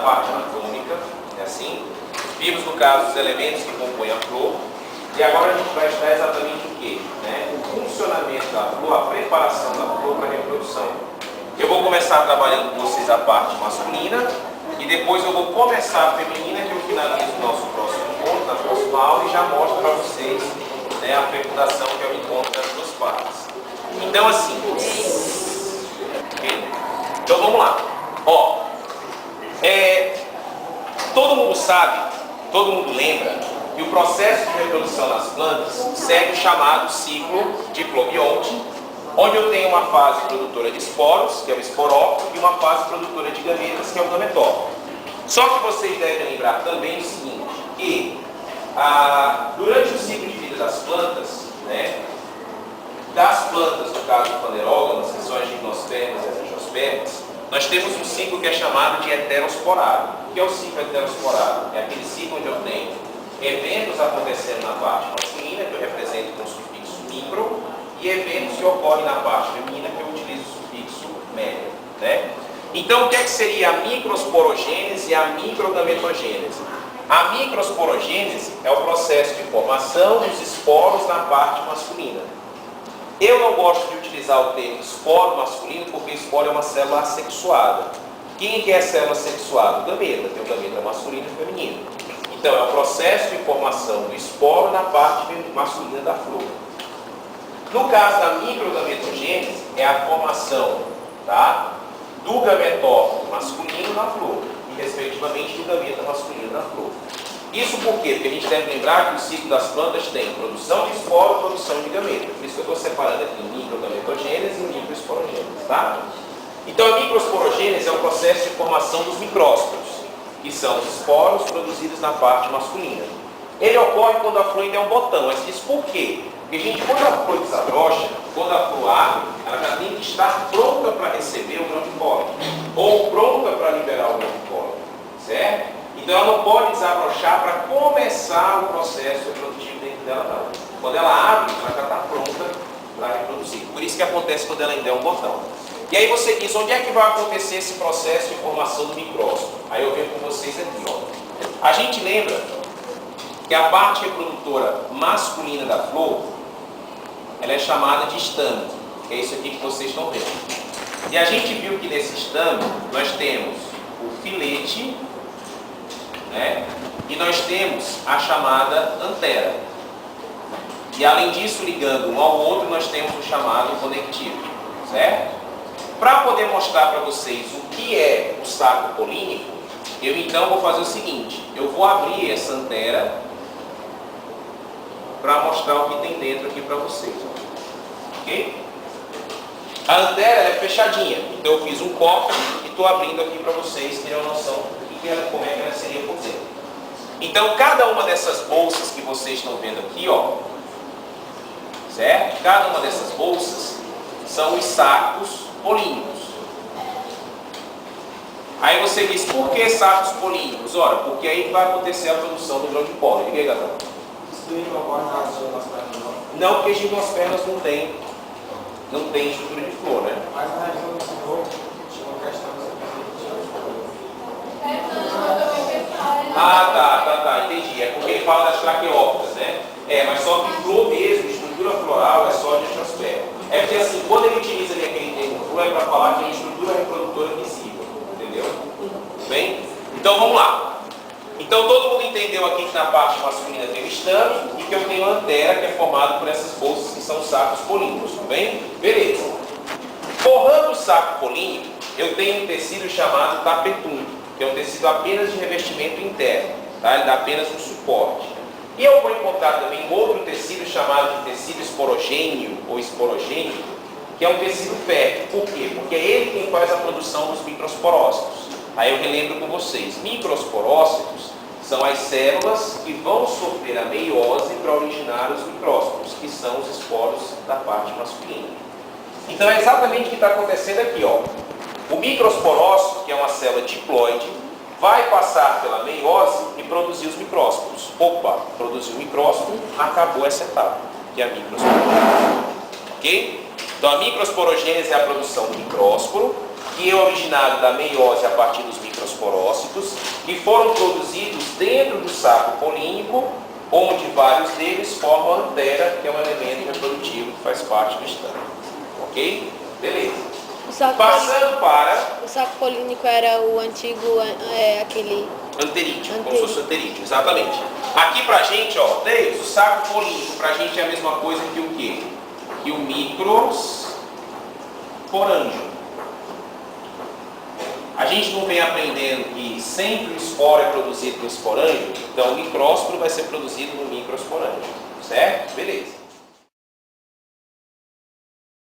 parte anatômica, é assim. Vimos, no caso, os elementos que compõem a flor. E agora a gente vai estudar exatamente o quê? Né? O funcionamento da flor, a preparação da flor para a reprodução. Eu vou começar trabalhando com vocês a parte masculina e depois eu vou começar a feminina, que eu finalizo o nosso próximo encontro, na próxima aula, e já mostro para vocês, né, a fecundação, que é o encontro das duas partes. Então, assim, okay? Então vamos lá. Ó, todo mundo sabe, todo mundo lembra que o processo de reprodução nas plantas segue o chamado ciclo diplobionte, onde eu tenho uma fase produtora de esporos, que é o esporófito, e uma fase produtora de gametas, que é o gametófito. Só que vocês devem lembrar também o seguinte, que durante o ciclo de vida das plantas, né, das plantas, no caso do fanerógamas, que são as gimnospermas e as angiospermas, nós temos um ciclo que é chamado de heterosporado. O que é o ciclo heterosporado? É aquele ciclo onde eu tenho eventos acontecendo na parte masculina, que eu represento com o sufixo micro, e eventos que ocorrem na parte feminina, que eu utilizo o sufixo médio. Né? Então, o que é que seria a microsporogênese e a microgametogênese? A microsporogênese é o processo de formação dos esporos na parte masculina. Eu não gosto de utilizar o termo esporo masculino, porque esporo é uma célula assexuada. Quem que é célula assexuada? O gameta. Tem o gameta masculino e feminino. Então, é o processo de formação do esporo na parte masculina da flor. No caso da microgametogênese, é a formação, tá, do gametófito masculino na flor e, respectivamente, do gameta masculino na flor. Isso por quê? Porque a gente deve lembrar que o ciclo das plantas tem produção de esporo e produção de gameta. Por isso que eu estou separando aqui microgametogênese e microesporogênese, tá? Então, a microesporogênese é o processo de formação dos micrósporos, que são os esporos produzidos na parte masculina. Ele ocorre quando a flor ainda é um botão. Mas diz por quê? Porque, gente, quando a flor desabrocha, quando a flor abre, ela já tem que estar pronta para receber o grão de pólen, ou pronta para liberar o grão de pólen, certo? Então, ela não pode desabrochar para começar o processo reprodutivo dentro dela, não. Quando ela abre, ela já está pronta para reproduzir. Por isso que acontece quando ela ainda é um botão. E aí você diz, onde é que vai acontecer esse processo de formação do micróscopo? Aí eu venho com vocês aqui, ó. A gente lembra que a parte reprodutora masculina da flor, ela é chamada de estame, que é isso aqui que vocês estão vendo. E a gente viu que nesse estame nós temos o filete, né? E nós temos a chamada antera. E além disso, ligando um ao outro, nós temos o chamado conectivo, certo? Para poder mostrar para vocês o que é o saco polínico, eu então vou fazer o seguinte, eu vou abrir essa antera para mostrar o que tem dentro aqui para vocês, ok? A antera é fechadinha, então eu fiz um copo e estou abrindo aqui para vocês terem uma noção do como é que ela seria por dentro. Então, cada uma dessas bolsas que vocês estão vendo aqui, ó, certo? Cada uma dessas bolsas são os sacos polínicos. Aí você diz, por que sacos polínicos? Ora, porque aí vai acontecer a produção do grão de pólen. Diga aí, Gatão. Não, porque gimnospermas não tem estrutura de flor, né? Mas na região do Senhor, tinha uma questão tá, entendi. É porque ele fala das traqueópodas, né? Mas só que flor mesmo, estrutura floral, é só de angiosperma. É porque assim, quando ele utiliza ali aquele termo flor, é para falar que é estrutura reprodutora visível, entendeu? Tudo bem? Então vamos lá. Então todo mundo entendeu aqui que na parte masculina tem o estame e que eu tenho a antera, que é formada por essas bolsas que são os sacos polínicos, tudo bem? Beleza. Forrando o saco polínico, eu tenho um tecido chamado tapetum, que é um tecido apenas de revestimento interno, tá? Ele dá apenas um suporte. E eu vou encontrar também outro tecido chamado de tecido esporogêneo ou esporogênico, que é um tecido fértil. Por quê? Porque é ele quem faz a produção dos microsporócitos. Aí eu relembro com vocês, microsporócitos são as células que vão sofrer a meiose para originar os micrósporos, que são os esporos da parte masculina. Então é exatamente o que está acontecendo aqui, ó. O microsporócito, que é uma célula diploide, vai passar pela meiose e produzir os micrósporos. Opa, produziu o micrósporo, acabou essa etapa, que é a microsporogênese. Ok? Então a microsporogênese é a produção do micrósporo, que é originado da meiose a partir dos microsporócitos, que foram produzidos dentro do saco polínico, onde vários deles formam a antera, que é um elemento reprodutivo que faz parte do estame. Ok? Beleza. Passando para... O saco polínico era o antigo, aquele... Anterídeo, como se fosse anterídeo, exatamente. Aqui pra gente, ó, Deus, o saco polínico pra gente é a mesma coisa que o quê? Que o microsporângio. A gente não vem aprendendo que sempre o esporo é produzido no esporângio, então o micrósporo vai ser produzido no microsporângio, certo? Beleza.